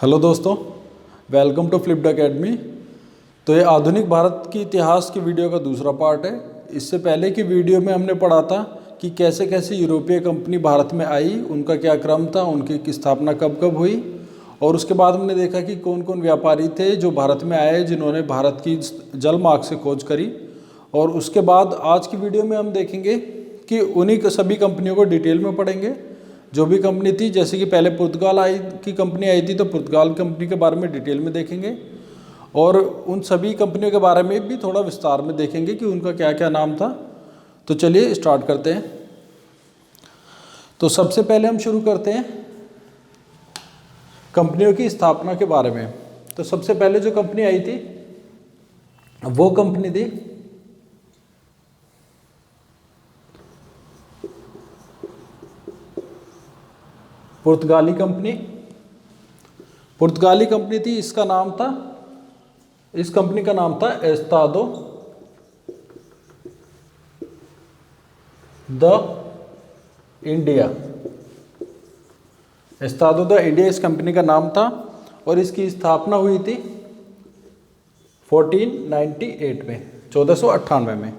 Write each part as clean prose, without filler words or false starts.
Hello दोस्तों, welcome to flipped academy. तो ये आधुनिक भारत की इतिहास की वीडियो का दूसरा पार्ट है। इससे पहले की वीडियो में हमने पढ़ा था कि कैसे कैसे यूरोपीय कंपनी भारत में आई, उनका क्या क्रम था, उनकी स्थापना कब कब हुई, और उसके बाद हमने देखा कि कौन कौन व्यापारी थे जो भारत में आए, जिन्होंने भारत की जल मार्ग से खोज करी। और उसके बाद आज की वीडियो में हम देखेंगे कि उन्हीं सभी कंपनियों को डिटेल में पढ़ेंगे। जो भी कंपनी थी, जैसे कि पहले पुर्तगाल की कंपनी आई थी, तो पुर्तगाल कंपनी के बारे में डिटेल में देखेंगे और उन सभी कंपनियों के बारे में भी थोड़ा विस्तार में देखेंगे कि उनका क्या क्या नाम था। तो चलिए स्टार्ट करते हैं। तो सबसे पहले हम शुरू करते हैं कंपनियों की स्थापना के बारे में। तो सबसे पहले जो कंपनी आई थी वो कंपनी थी पुर्तगाली कंपनी। पुर्तगाली कंपनी थी, इसका नाम था, इस कंपनी का नाम था Estado the India. Estado the India इस कंपनी का नाम था और इसकी स्थापना हुई थी 1498 में, 1498 में।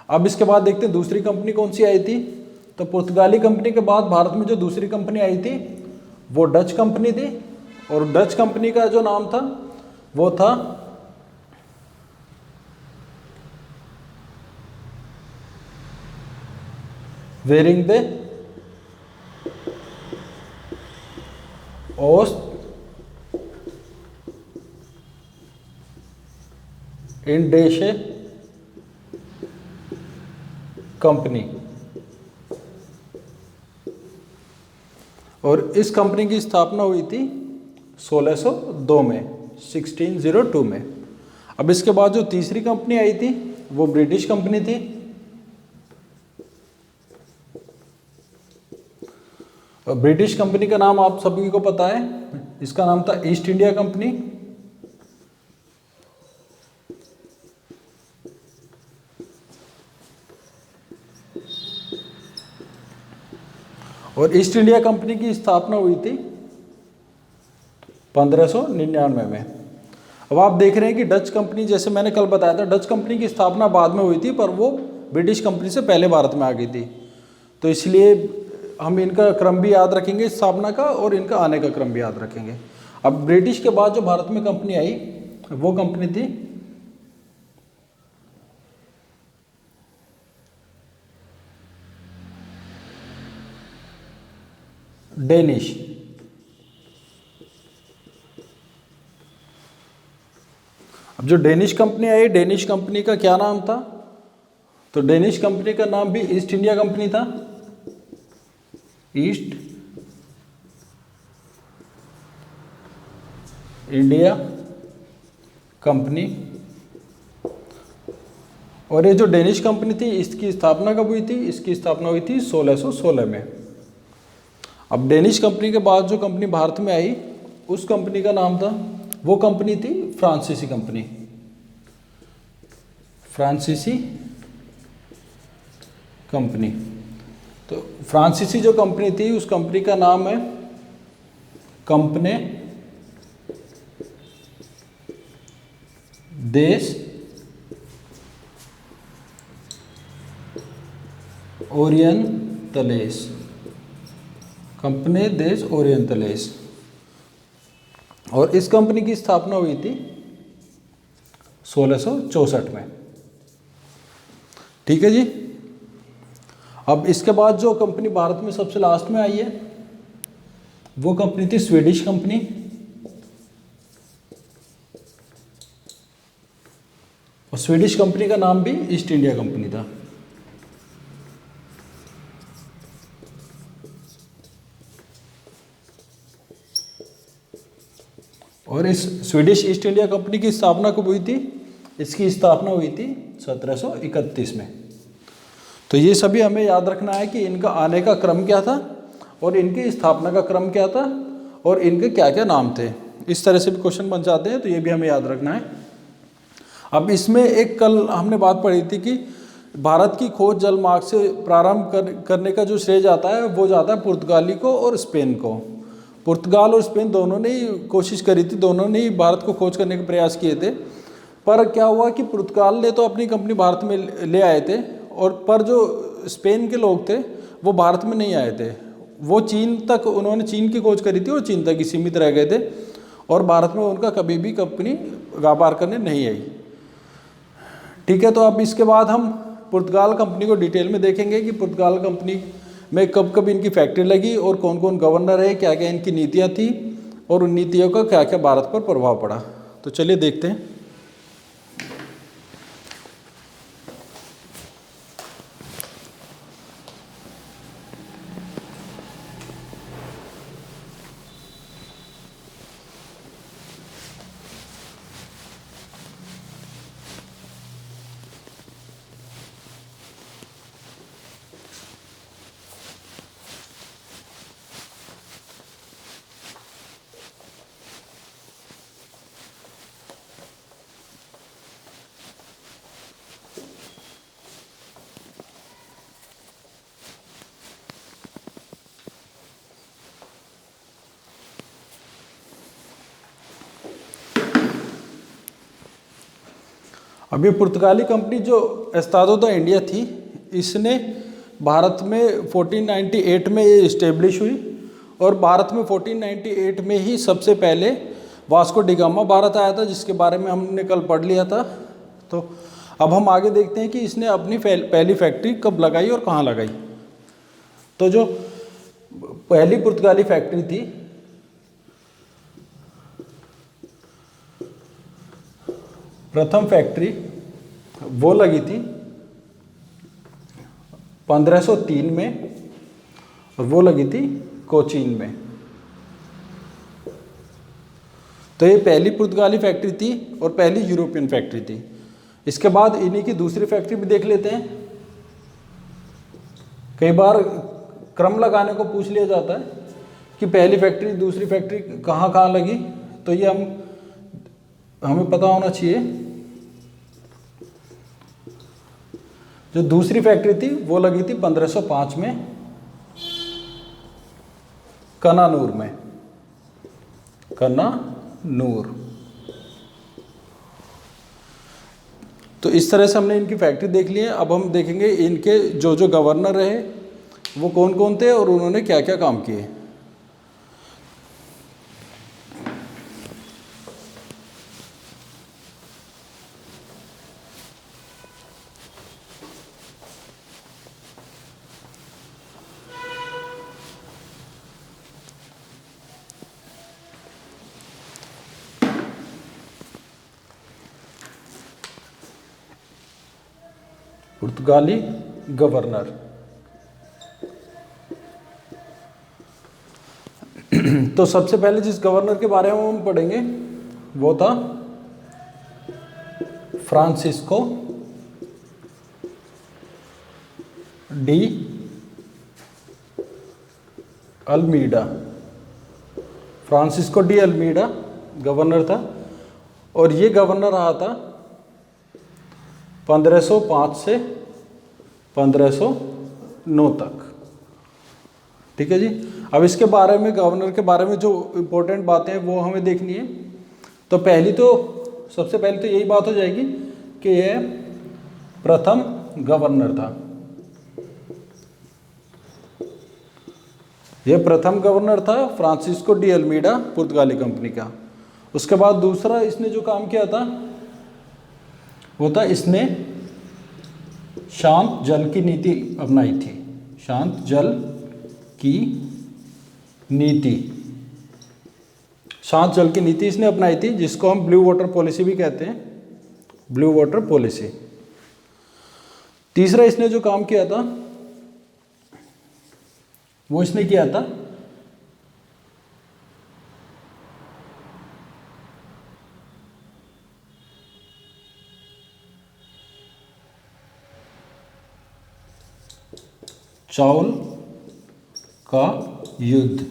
अब इसके बाद देखते हैं दूसरी कंपनी कौन सी आई थी। तो पुर्तगाली कंपनी के बाद भारत में जो दूसरी कंपनी आई थी वो डच कंपनी थी, और डच कंपनी का जो नाम था वो था वेरिंग ओस्ट इंडेशे कंपनी। और इस कंपनी की स्थापना हुई थी 1602 में, 1602 में। अब इसके बाद जो तीसरी कंपनी आई थी वो ब्रिटिश कंपनी थी। और ब्रिटिश कंपनी का नाम आप सभी को पता है, इसका नाम था ईस्ट इंडिया कंपनी। और ईस्ट इंडिया कंपनी की स्थापना हुई थी 1599 में। अब आप देख रहे हैं कि डच कंपनी, जैसे मैंने कल बताया था, डच कंपनी की स्थापना बाद में हुई थी, पर वो ब्रिटिश कंपनी से पहले भारत में आ गई थी। तो इसलिए हम इनका क्रम भी याद रखेंगे, स्थापना का, और इनका आने का क्रम भी याद रखेंगे। अब ब्रिटिश के बाद जो भारत में कंपनी आई वो कंपनी थी डेनिश। अब जो डेनिश कंपनी आई, डेनिश कंपनी का क्या नाम था? तो डेनिश कंपनी का नाम भी ईस्ट इंडिया कंपनी था, ईस्ट इंडिया कंपनी। और ये जो डेनिश कंपनी थी इसकी स्थापना कब हुई थी? इसकी स्थापना हुई थी 1616 में। अब डेनिश कंपनी के बाद जो कंपनी भारत में आई उस कंपनी का नाम था, वो कंपनी थी फ्रांसीसी कंपनी। फ्रांसीसी कंपनी। तो फ्रांसीसी जो कंपनी थी उस कंपनी का नाम है कंपनी देश ओरिएंटलेस। कंपनी देश ओरिएंटलेस। और इस कंपनी की स्थापना हुई थी 1664 में। ठीक है जी। अब इसके बाद जो कंपनी भारत में सबसे लास्ट में आई है वो कंपनी थी स्वीडिश कंपनी। और स्वीडिश कंपनी का नाम भी ईस्ट इंडिया कंपनी था। और इस स्वीडिश ईस्ट इंडिया कंपनी की स्थापना कब हुई थी? इसकी स्थापना हुई थी 1731 में। तो ये सभी हमें याद रखना है कि इनका आने का क्रम क्या था और इनकी स्थापना का क्रम क्या था और इनके क्या क्या नाम थे। इस तरह से भी क्वेश्चन बन जाते हैं, तो ये भी हमें याद रखना है। अब इसमें एक कल हमने बात पढ़ी थी कि भारत की खोज जल मार्ग से प्रारंभ करने का जो श्रेय जाता है वो जाता है पुर्तगाली को और स्पेन को। पुर्तगाल और स्पेन दोनों ने ही कोशिश करी थी, दोनों ने ही भारत को खोज करने के प्रयास किए थे। पर क्या हुआ कि पुर्तगाल ने तो अपनी कंपनी भारत में ले आए थे, और पर जो स्पेन के लोग थे वो भारत में नहीं आए थे। वो चीन तक, उन्होंने चीन की खोज करी थी और चीन तक ही सीमित रह गए थे, और भारत में उनका कभी भी कंपनी व्यापार करने नहीं आई। ठीक है, तो अब इसके बाद हम पुर्तगाल कंपनी को डिटेल में देखेंगे कि पुर्तगाल कंपनी में कब कब इनकी फैक्ट्री लगी और कौन कौन गवर्नर है, क्या क्या इनकी नीतियाँ थी और उन नीतियों का क्या क्या भारत पर प्रभाव पड़ा। तो चलिए देखते हैं। अब ये पुर्तगाली कंपनी जो एस्तादो द इंडिया थी, इसने भारत में 1498 में ये इस्टेब्लिश हुई, और भारत में 1498 में ही सबसे पहले वास्को डी गामा भारत आया था, जिसके बारे में हमने कल पढ़ लिया था। तो अब हम आगे देखते हैं कि इसने अपनी पहली फैक्ट्री कब लगाई और कहाँ लगाई। तो जो पहली पुर्तगाली फैक्ट्री थी प्रथम फैक्ट्री वो लगी थी 1503 में, और वो लगी थी कोचीन में। तो ये पहली पुर्तगाली फैक्ट्री थी और पहली यूरोपियन फैक्ट्री थी। इसके बाद इन्हीं की दूसरी फैक्ट्री भी देख लेते हैं। कई बार क्रम लगाने को पूछ लिया जाता है कि पहली फैक्ट्री दूसरी फैक्ट्री कहाँ कहाँ लगी, तो ये हमें पता होना चाहिए। जो दूसरी फैक्ट्री थी वो लगी थी 1505 में कनानूर में, कनानूर। तो इस तरह से हमने इनकी फैक्ट्री देख ली है। अब हम देखेंगे इनके जो जो गवर्नर रहे वो कौन कौन थे और उन्होंने क्या क्या काम किए। पुर्तगाली गवर्नर। तो सबसे पहले जिस गवर्नर के बारे में हम पढ़ेंगे वो था Francisco de Almeida. Francisco de Almeida governor था, और ये गवर्नर रहा था 1505 से 1509 तक। ठीक है जी। अब इसके बारे में, गवर्नर के बारे में जो इम्पोर्टेंट बातें हैं वो हमें देखनी है। तो सबसे पहले तो यही बात हो जाएगी कि यह प्रथम गवर्नर था। यह प्रथम गवर्नर था फ्रांसिस्को डी अल्मीडा पुर्तगाली कंपनी का। उसके बाद दूसरा इसने जो काम किया था वो था, इसने शांत जल की नीति अपनाई थी। शांत जल की नीति, शांत जल की नीति इसने अपनाई थी, जिसको हम ब्लू वाटर पॉलिसी भी कहते हैं, ब्लू वाटर पॉलिसी। तीसरा इसने जो काम किया था वो इसने किया था चावल का युद्ध।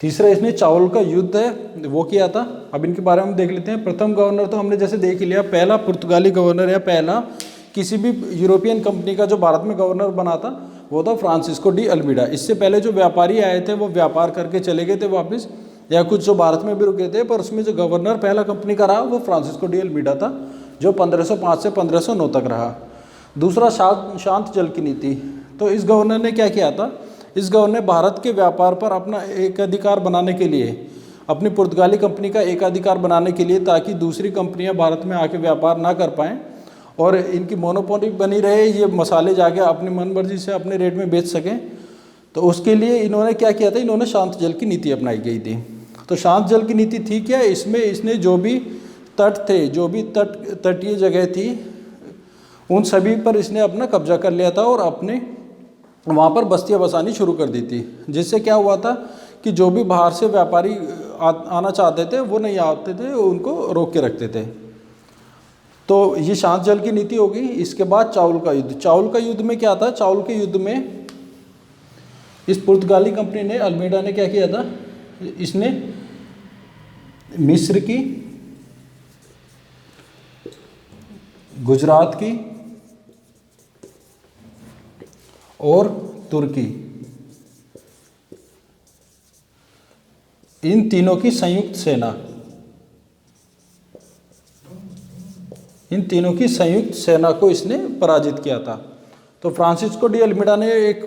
तीसरा इसने चावल का युद्ध है वो किया था। अब इनके बारे में देख लेते हैं। प्रथम गवर्नर तो हमने जैसे देख लिया, पहला पुर्तगाली गवर्नर या पहला किसी भी यूरोपियन कंपनी का जो भारत में गवर्नर बना था वो था फ्रांसिस्को डी अल्मीडा। इससे पहले जो व्यापारी आए थे वो व्यापार करके चले गए थे वापस, या कुछ जो भारत में भी रुके थे, पर उसमें जो गवर्नर पहला कंपनी का रहा वो फ्रांसिस्को डी अल्मीडा था, जो 1505 से 1509 तक रहा। दूसरा शांत जल की नीति। तो इस गवर्नर ने क्या किया था, इस गवर्नर ने भारत के व्यापार पर अपना एकाधिकार बनाने के लिए, अपनी पुर्तगाली कंपनी का एकाधिकार बनाने के लिए, ताकि दूसरी कंपनियां भारत में आके व्यापार ना कर पाएँ और इनकी मोनोपोली बनी रहे, ये मसाले जाके अपनी मनमर्जी से अपने रेट में बेच सकें, तो उसके लिए इन्होंने क्या किया था, इन्होंने शांत जल की नीति अपनाई गई थी। तो शांत जल की नीति थी क्या, इसमें इसने जो भी तट थे, जो भी तटीय जगह थी, उन सभी पर इसने अपना कब्जा कर लिया था और अपने वहाँ पर बस्तियाँ बसानी शुरू कर दी थी। जिससे क्या हुआ था कि जो भी बाहर से व्यापारी आना चाहते थे वो नहीं आते थे, उनको रोक के रखते थे। तो ये शांत जल की नीति हो गई। इसके बाद चावल का युद्ध। चावल का युद्ध में क्या था, चावल के युद्ध में इस पुर्तगाली कंपनी ने, अल्मीडा ने क्या किया था, इसने मिस्र की, गुजरात की और तुर्की, इन तीनों की संयुक्त सेना, इन तीनों की संयुक्त सेना को इसने पराजित किया था। तो फ्रांसिस्को डी अल्मीडा ने एक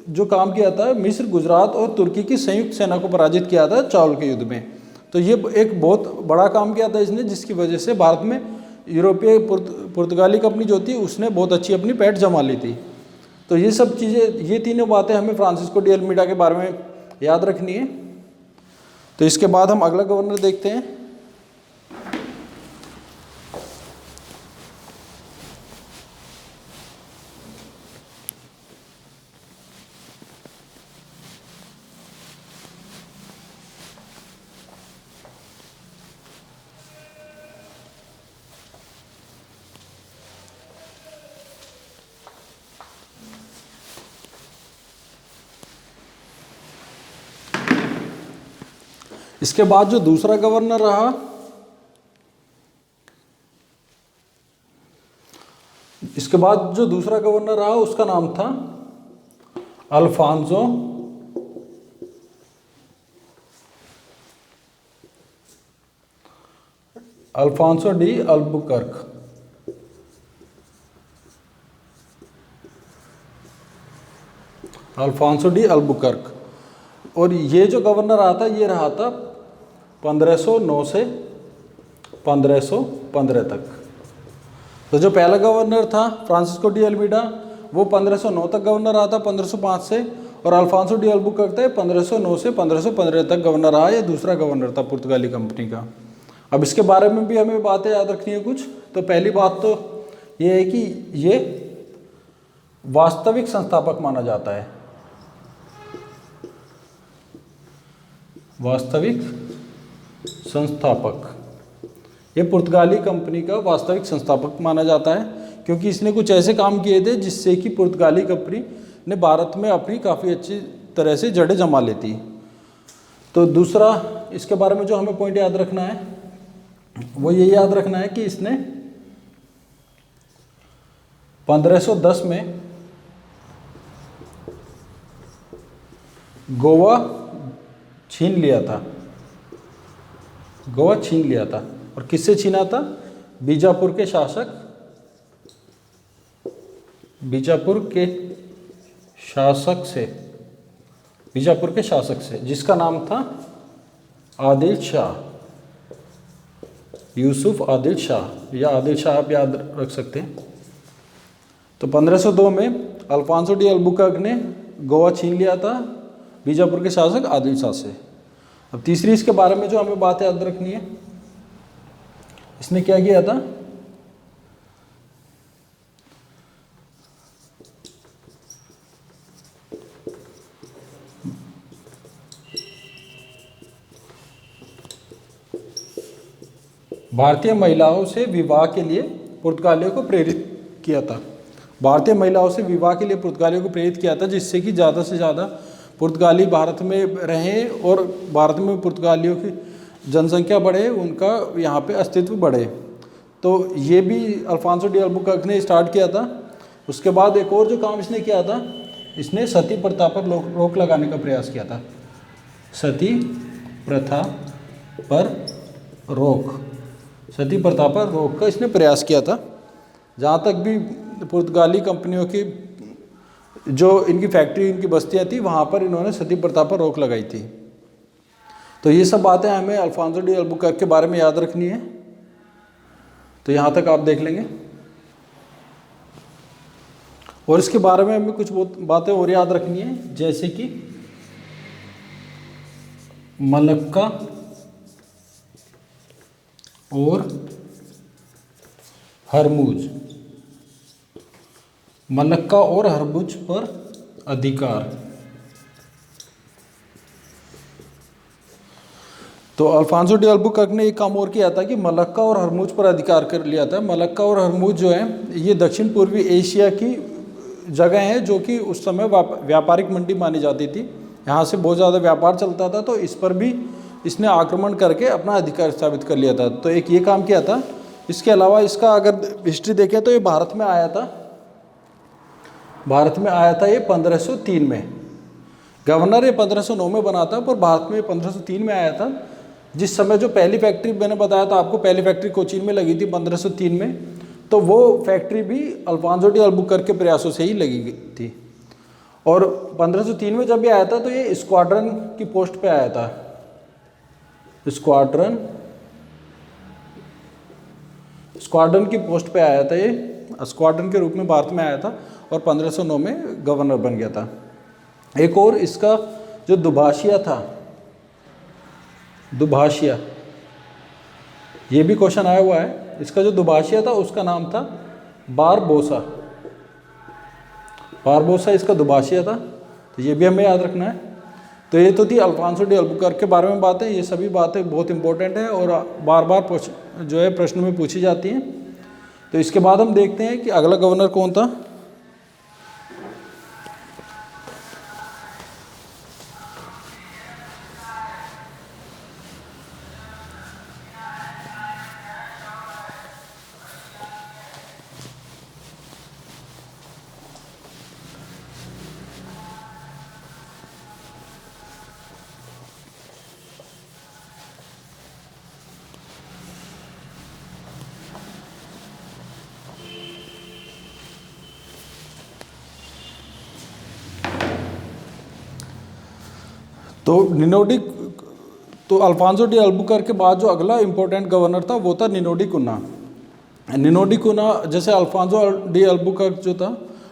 जो काम किया था, मिस्र, गुजरात और तुर्की की संयुक्त सेना को पराजित किया था चावल के युद्ध में। तो ये एक बहुत बड़ा काम किया था इसने, जिसकी वजह से भारत में यूरोपीय पुर्तगाली कंपनी जो थी उसने बहुत अच्छी अपनी पैठ जमा ली थी। तो ये सब चीज़ें, ये तीनों बातें हमें फ्रांसिस्को डी अल्मीडा के बारे में याद रखनी है। तो इसके बाद हम अगला गवर्नर देखते हैं। इसके बाद जो दूसरा गवर्नर रहा, इसके बाद जो दूसरा गवर्नर रहा उसका नाम था Alfonso de Albuquerque. Alfonso de Albuquerque. और ये जो गवर्नर रहा था, ये रहा था 1509 से 1515 तक। तो जो पहला गवर्नर था फ्रांसिस्को डी अल्मीडा, वो 1509 तक गवर्नर रहा था, 1505 से, और अल्फांसो डी अल्बुकर्क 1509 से 1515 तक गवर्नर रहा। ये दूसरा गवर्नर था पुर्तगाली कंपनी का। अब इसके बारे में भी हमें बातें याद रखनी है कुछ। तो पहली बात तो ये है कि ये वास्तविक संस्थापक माना जाता है, वास्तविक संस्थापक। ये पुर्तगाली कंपनी का वास्तविक संस्थापक माना जाता है, क्योंकि इसने कुछ ऐसे काम किए थे जिससे कि पुर्तगाली कंपनी ने भारत में अपनी काफ़ी अच्छी तरह से जड़ें जमा ली थी। तो दूसरा इसके बारे में जो हमें पॉइंट याद रखना है वो ये याद रखना है कि इसने 1510 में गोवा छीन लिया था। गोवा छीन लिया था। और किससे छीना था? बीजापुर के शासक, बीजापुर के शासक से, बीजापुर के शासक से, जिसका नाम था आदिल शाह, यूसुफ आदिल शाह, या आदिल शाह आप याद रख सकते हैं। तो 1502 में अल्फांसो डी अल्बुकर्क ने गोवा छीन लिया था बीजापुर के शासक आदिल शाह से। अब तीसरी इसके बारे में जो हमें बात याद रखनी है, इसने क्या किया था? भारतीय महिलाओं से विवाह के लिए पुर्तगालियों को प्रेरित किया था। भारतीय महिलाओं से विवाह के लिए पुर्तगालियों को प्रेरित किया था, जिससे कि ज़्यादा से ज़्यादा पुर्तगाली भारत में रहें और भारत में पुर्तगालियों की जनसंख्या बढ़े, उनका यहाँ पे अस्तित्व बढ़े। तो ये भी अल्फांसो डी अल्बुकर्क ने स्टार्ट किया था। उसके बाद एक और जो काम इसने किया था, इसने सती प्रथा पर रोक लगाने का प्रयास किया था। सती प्रथा पर रोक, सती प्रथा पर रोक का इसने प्रयास किया था। जहाँ तक भी पुर्तगाली कंपनियों की जो इनकी फैक्ट्री, इनकी बस्तियाँ थी, वहाँ पर इन्होंने सती प्रथा पर रोक लगाई थी। तो ये सब बातें हमें अल्फांसो डी अल्बुकर्क के बारे में याद रखनी है। तो यहाँ तक आप देख लेंगे, और इसके बारे में हमें कुछ बातें और याद रखनी है, जैसे कि मलक्का और हरमुज, मलक्का और हरमुज पर अधिकार। तो अल्फांसो डी अल्बुकर्क ने एक काम और किया था कि मलक्का और हरमुज पर अधिकार कर लिया था। मलक्का और हरमुज जो है ये दक्षिण पूर्वी एशिया की जगह है, जो कि उस समय व्यापारिक मंडी मानी जाती थी। यहाँ से बहुत ज़्यादा व्यापार चलता था, तो इस पर भी इसने आक्रमण करके अपना अधिकार स्थापित कर लिया था। तो एक ये काम किया था। इसके अलावा इसका अगर हिस्ट्री देखें तो ये भारत में आया था, भारत में आया था ये 1503 में। गवर्नर ये 1509 में बना था, पर भारत में 1503 में आया था। जिस समय जो पहली फैक्ट्री मैंने बताया था आपको, पहली फैक्ट्री कोचीन में लगी थी 1503 में, तो वो फैक्ट्री भी अल्फांसो डी अल्बुकर्क के प्रयासों से ही लगी गई थी। और 1503 में जब ये आया था तो ये स्क्वाड्रन की पोस्ट पे आया था, स्क्वाड्रन की पोस्ट पे आया था। ये स्क्वाड्रन के रूप में भारत में आया था और 1509 में गवर्नर बन गया था। एक और इसका जो दुभाषिया था, दुभाषिया, ये भी क्वेश्चन आया हुआ है। इसका जो दुभाषिया था उसका नाम था बारबोसा, बारबोसा इसका दुभाषिया था। तो ये भी हमें याद रखना है। तो ये तो थी अल्फांसो डी अल्बुकर्क के बारे में बातें। ये सभी बातें बहुत इंपॉर्टेंट हैं और बार बार जो है प्रश्न में पूछी जाती हैं। तो इसके बाद हम देखते हैं कि अगला गवर्नर कौन था। तो अल्फांसो डी अल्बुकर्क के बाद जो अगला इम्पोर्टेंट गवर्नर था वो था निनोडी कुन्ना। निनोडी कुन्ना, जैसे अल्फांसो डी अल्बुकर्क जो था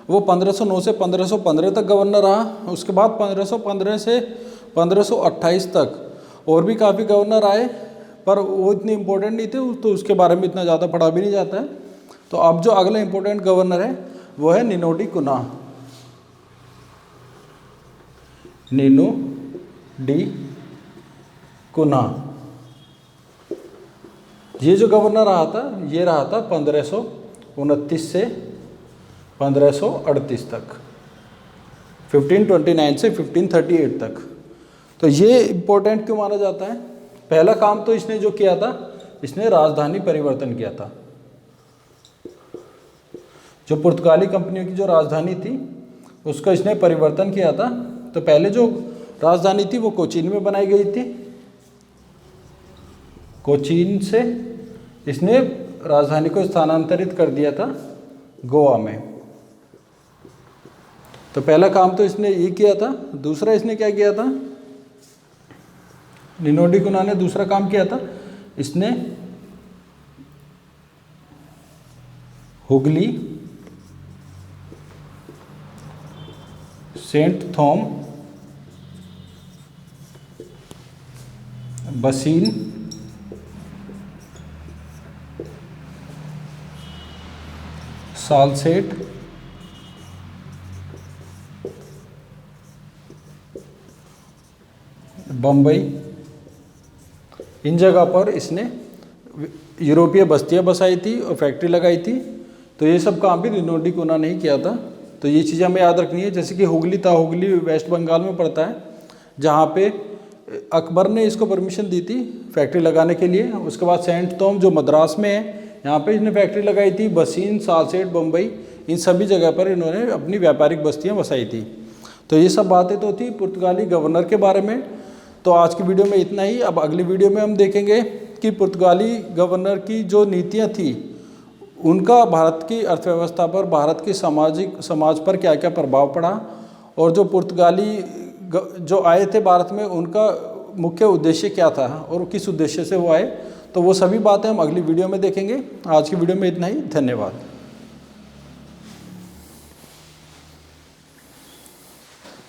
वो 1509 से 1515 तक गवर्नर रहा। उसके बाद 1515 से 1528 तक और भी काफ़ी गवर्नर आए, पर वो इतने इम्पोर्टेंट नहीं थे, तो उसके बारे में इतना ज़्यादा पढ़ा भी नहीं जाता है। तो अब जो अगला इम्पोर्टेंट गवर्नर है वो है निनोडी कुन्ना, निनोडी कुन्ना। ये जो गवर्नर रहा था ये रहा था 1529 से 1538 तक, 1529 से 1538 तक। तो ये इम्पोर्टेंट क्यों माना जाता है? पहला काम तो इसने जो किया था, इसने राजधानी परिवर्तन किया था। जो पुर्तगाली कंपनियों की जो राजधानी थी उसका इसने परिवर्तन किया था। तो पहले जो राजधानी थी वो कोचीन में बनाई गई थी। कोचीन से इसने राजधानी को स्थानांतरित कर दिया था गोवा में। तो पहला काम तो इसने ये किया था। दूसरा इसने क्या किया था? निनोडी कुन्ना ने दूसरा काम किया था, इसने हुगली, सेंट थॉम, बसीन, सालसेट, बम्बई, इन जगह पर इसने यूरोपीय बस्तियां बसाई थी और फैक्ट्री लगाई थी। तो ये सब काम भी निनोडी कुन्ना ने ही किया था। तो ये चीज़ें हमें याद रखनी है। जैसे कि हुगली था, हुगली वेस्ट बंगाल में पड़ता है, जहाँ पे अकबर ने इसको परमिशन दी थी फैक्ट्री लगाने के लिए। उसके बाद सेंट थॉम जो मद्रास में है, यहाँ पे इसने फैक्ट्री लगाई थी। बसीन, सालसेट, बम्बई, इन सभी जगह पर इन्होंने अपनी व्यापारिक बस्तियाँ बसाई थी। तो ये सब बातें तो थी पुर्तगाली गवर्नर के बारे में। तो आज की वीडियो में इतना ही। अब अगली वीडियो में हम देखेंगे कि पुर्तगाली गवर्नर की जो नीतियाँ थी उनका भारत की अर्थव्यवस्था पर, भारत की समाज पर क्या क्या प्रभाव पड़ा, और जो पुर्तगाली जो आए थे भारत में उनका मुख्य उद्देश्य क्या था और किस उद्देश्य से वो आए। तो वो सभी बातें हम अगली वीडियो में देखेंगे। आज की वीडियो में इतना ही। धन्यवाद।